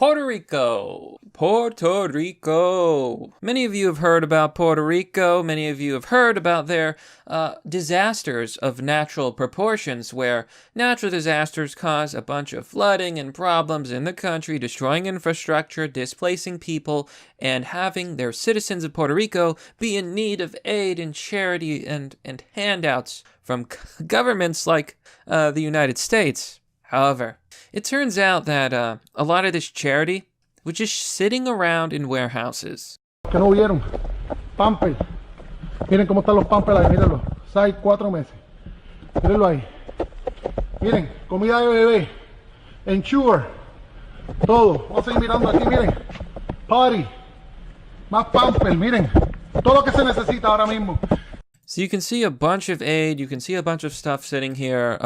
Puerto Rico. Puerto Rico. Many of you have heard about Puerto Rico. Many of you have heard about their disasters of natural proportions, where natural disasters cause a bunch of flooding and problems in the country, destroying infrastructure, displacing people, and having their citizens of Puerto Rico be in need of aid and charity and handouts from governments like the United States. However, it turns out that a lot of this charity was just sitting around in warehouses. Que no vieron Pampers. Miren cómo están los Pampers ahí, mírenlo. 6, 4 meses. Mírenlo ahí. Miren, comida de bebé, Ensure, todo. Vamos a seguir mirando aquí, miren. Party, más Pampers, miren. Todo lo que se necesita ahora mismo. So you can see a bunch of aid, you can see a bunch of stuff sitting here,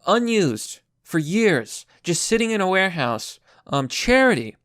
unused for years, just sitting in a warehouse. Charity.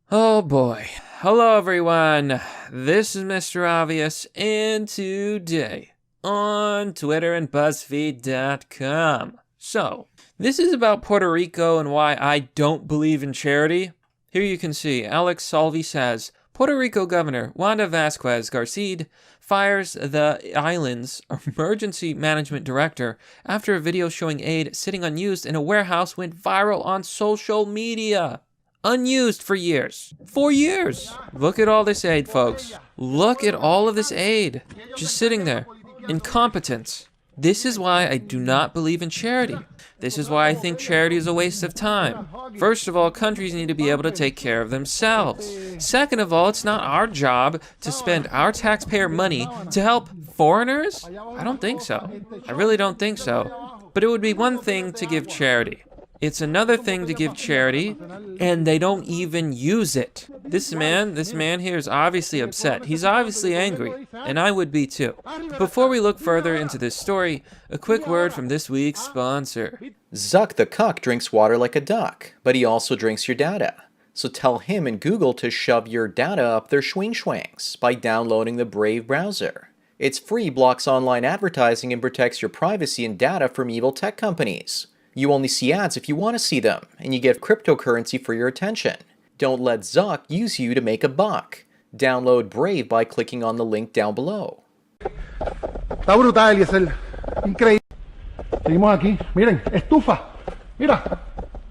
Oh boy. Hello everyone, this is Mr. Obvious, and today on Twitter and BuzzFeed.com. So, this is about Puerto Rico and why I don't believe in charity. Here you can see, Alex Salvi says, Puerto Rico Governor Wanda Vasquez García fires the island's emergency management director after a video showing aid sitting unused in a warehouse went viral on social media. Unused for years. 4 years. Look at all this aid, folks. Look at all of this aid. Just sitting there. Incompetence. This is why I do not believe in charity. This is why I think charity is a waste of time. First of all, countries need to be able to take care of themselves. Second of all, it's not our job to spend our taxpayer money to help foreigners? I don't think so. I really don't think so. But it would be one thing to give charity. It's another thing to give charity, and they don't even use it. This man here is obviously upset. He's obviously angry, and I would be too. Before we look further into this story, a quick word from this week's sponsor. Zuck the cuck drinks water like a duck, but he also drinks your data. So tell him and Google to shove your data up their schwing-schwangs by downloading the Brave browser. It's free, blocks online advertising, and protects your privacy and data from evil tech companies. You only see ads if you want to see them, and you get cryptocurrency for your attention. Don't let Zuck use you to make a buck. Download Brave by clicking on the link down below. Está brutal, Eliezer. Increíble. Seguimos aquí. Miren, estufa. Mira,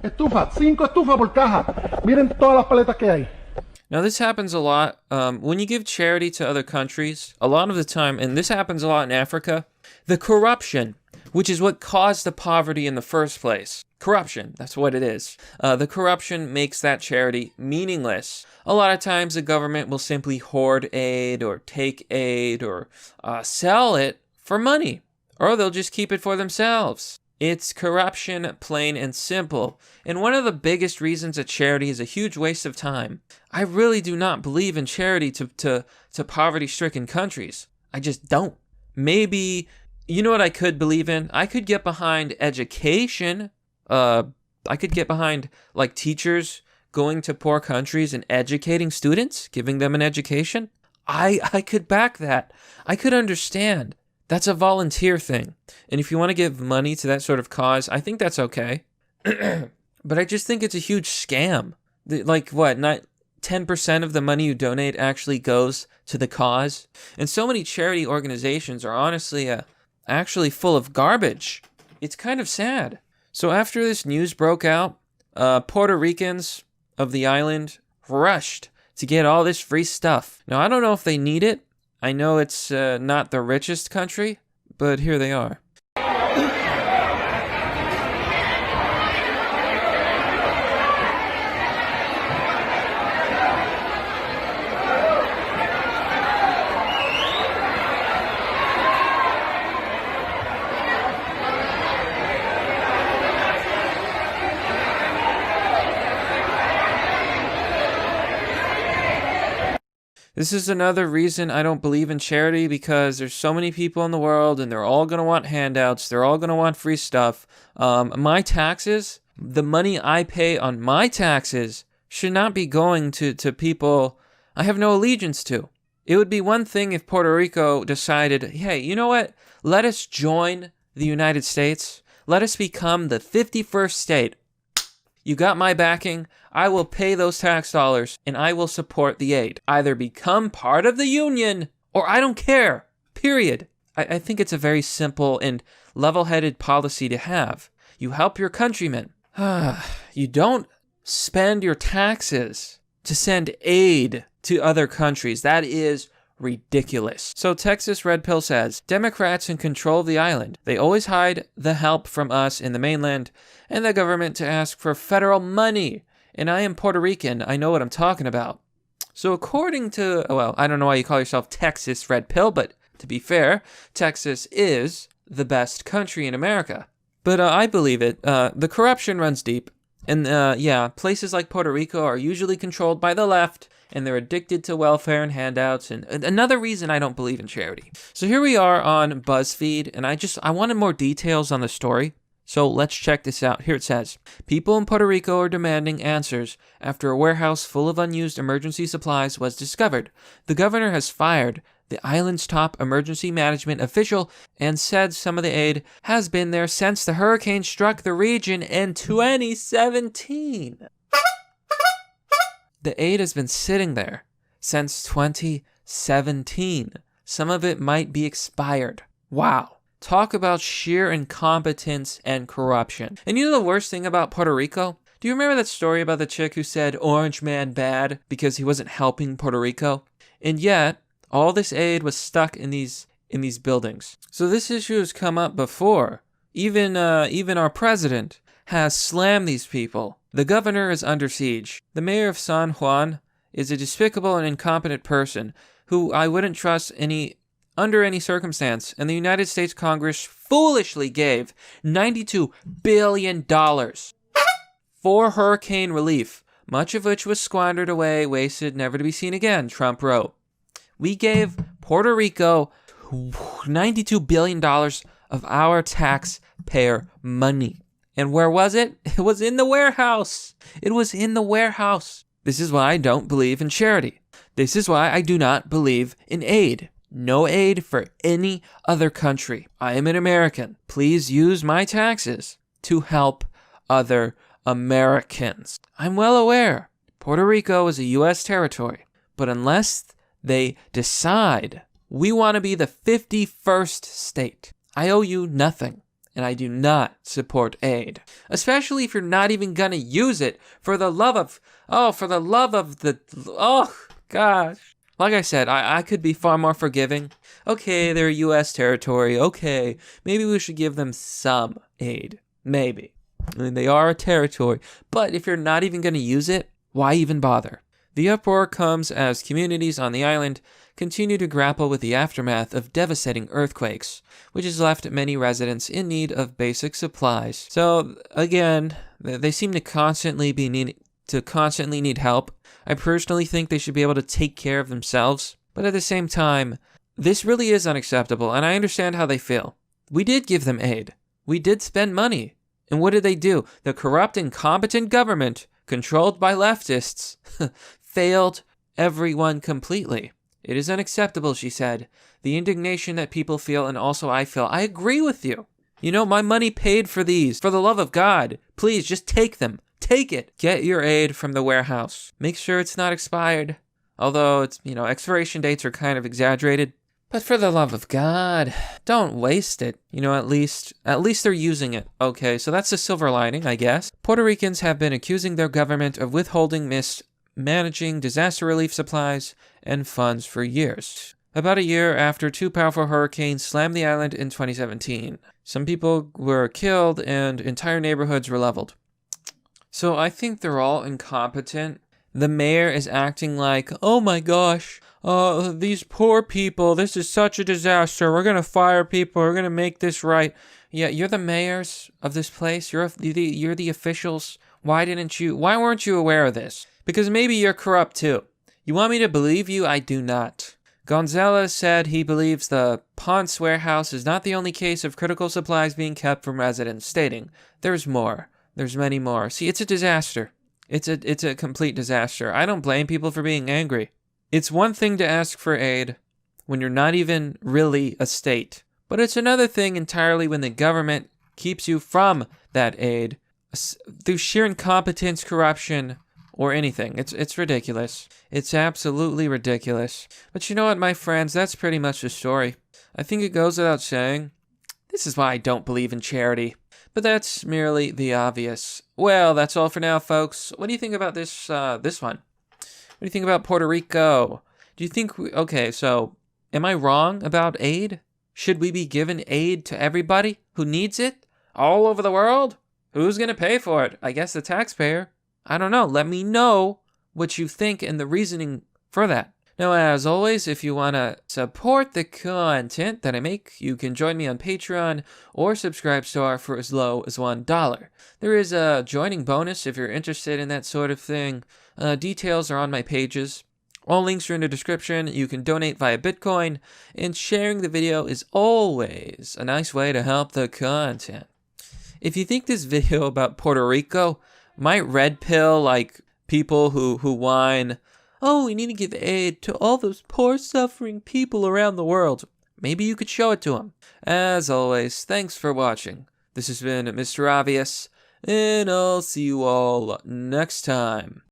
estufa. 5 estufas por caja. Miren todas las paletas que hay. Now this happens a lot. When you give charity to other countries, a lot of the time, and this happens a lot in Africa, the corruption, which is what caused the poverty in the first place. Corruption, that's what it is. The corruption makes that charity meaningless. A lot of times the government will simply hoard aid or take aid or sell it for money. Or they'll just keep it for themselves. It's corruption, plain and simple. And one of the biggest reasons that charity is a huge waste of time. I really do not believe in charity to poverty-stricken countries. I just don't. Maybe... You know what I could believe in? I could get behind education. I could get behind, like, teachers going to poor countries and educating students, giving them an education. I could back that. I could understand. That's a volunteer thing. And if you want to give money to that sort of cause, I think that's okay. But I just think it's a huge scam. Like, what, not 10% of the money you donate actually goes to the cause? And so many charity organizations are honestly actually full of garbage. It's kind of sad. So after this news broke out, Puerto Ricans of the island rushed to get all this free stuff. Now, I don't know if they need it. I know it's not the richest country, but here they are. This is another reason I don't believe in charity, because there's so many people in the world and they're all going to want handouts. They're all going to want free stuff. My taxes, the money I pay on my taxes should not be going to people I have no allegiance to. It would be one thing if Puerto Rico decided, hey, you know what? Let us join the United States. Let us become the 51st state. You got my backing. I will pay those tax dollars and I will support the aid. Either become part of the union or I don't care. Period. I think it's a very simple and level-headed policy to have. You help your countrymen. You don't spend your taxes to send aid to other countries. That is ridiculous. So Texas Red Pill says, Democrats in control of the island. They always hide the help from us in the mainland and the government to ask for federal money. And I am Puerto Rican. I know what I'm talking about. So according to, well, I don't know why you call yourself Texas Red Pill, but to be fair, Texas is the best country in America. But I believe it. The corruption runs deep. And places like Puerto Rico are usually controlled by the left, and they're addicted to welfare and handouts. And another reason I don't believe in charity. So here we are on BuzzFeed, and I wanted more details on the story. So let's check this out. Here it says, people in Puerto Rico are demanding answers after a warehouse full of unused emergency supplies was discovered. The governor has fired the island's top emergency management official and said some of the aid has been there since the hurricane struck the region in 2017. The aid has been sitting there since 2017. Some of it might be expired. Wow. Talk about sheer incompetence and corruption. And you know the worst thing about Puerto Rico? Do you remember that story about the chick who said Orange Man bad because he wasn't helping Puerto Rico? And yet, all this aid was stuck in these buildings. So this issue has come up before. Even our president has slammed these people. The governor is under siege. The mayor of San Juan is a despicable and incompetent person who I wouldn't trust under any circumstance. And the United States Congress foolishly gave $92 billion for hurricane relief, much of which was squandered away, wasted, never to be seen again, Trump wrote. We gave Puerto Rico $92 billion of our taxpayer money. And where was it? It was in the warehouse. It was in the warehouse. This is why I don't believe in charity. This is why I do not believe in aid. No aid for any other country. I am an American. Please use my taxes to help other Americans. I'm well aware Puerto Rico is a U.S. territory, but unless they decide we want to be the 51st state, I owe you nothing, and I do not support aid, especially if you're not even going to use it for the love of, gosh. Like I said, I could be far more forgiving. Okay, they're a U.S. territory. Okay, maybe we should give them some aid. Maybe. I mean, they are a territory. But if you're not even going to use it, why even bother? The uproar comes as communities on the island continue to grapple with the aftermath of devastating earthquakes, which has left many residents in need of basic supplies. So, again, they seem to constantly need help. I personally think they should be able to take care of themselves. But at the same time, this really is unacceptable, and I understand how they feel. We did give them aid. We did spend money. And what did they do? The corrupt, incompetent government, controlled by leftists, failed everyone completely. It is unacceptable, she said. The indignation that people feel, and also I feel. I agree with you. You know, my money paid for these. For the love of God, please just take them. Take it. Get your aid from the warehouse. Make sure it's not expired. Although it's, expiration dates are kind of exaggerated. But for the love of God, don't waste it. At least they're using it. Okay, so that's the silver lining, I guess. Puerto Ricans have been accusing their government of withholding mismanaging disaster relief supplies and funds for years. About a year after two powerful hurricanes slammed the island in 2017. Some people were killed and entire neighborhoods were leveled. So I think they're all incompetent. The mayor is acting like, oh my gosh, these poor people, this is such a disaster. We're going to fire people. We're going to make this right. Yeah, you're the mayors of this place. You're the officials. Why weren't you aware of this? Because maybe you're corrupt too. You want me to believe you? I do not. Gonzalez said he believes the Ponce warehouse is not the only case of critical supplies being kept from residents, stating, there's more. There's many more. See, it's a disaster. It's a complete disaster. I don't blame people for being angry. It's one thing to ask for aid when you're not even really a state. But it's another thing entirely when the government keeps you from that aid, through sheer incompetence, corruption, or anything. It's ridiculous. It's absolutely ridiculous. But you know what, my friends? That's pretty much the story. I think it goes without saying. This is why I don't believe in charity. But that's merely the obvious. Well, that's all for now, folks. What do you think about this one? What do you think about Puerto Rico? Do you think... Okay, so, am I wrong about aid? Should we be giving aid to everybody who needs it? All over the world? Who's going to pay for it? I guess the taxpayer. I don't know. Let me know what you think and the reasoning for that. Now, as always, if you want to support the content that I make, you can join me on Patreon or subscribe Star for as low as $1. There is a joining bonus if you're interested in that sort of thing. Details are on my pages. All links are in the description. You can donate via Bitcoin, and sharing the video is always a nice way to help the content. If you think this video about Puerto Rico might red pill like people who whine, oh, we need to give aid to all those poor suffering people around the world, maybe you could show it to them. As always, thanks for watching. This has been Mr. Obvious, and I'll see you all next time.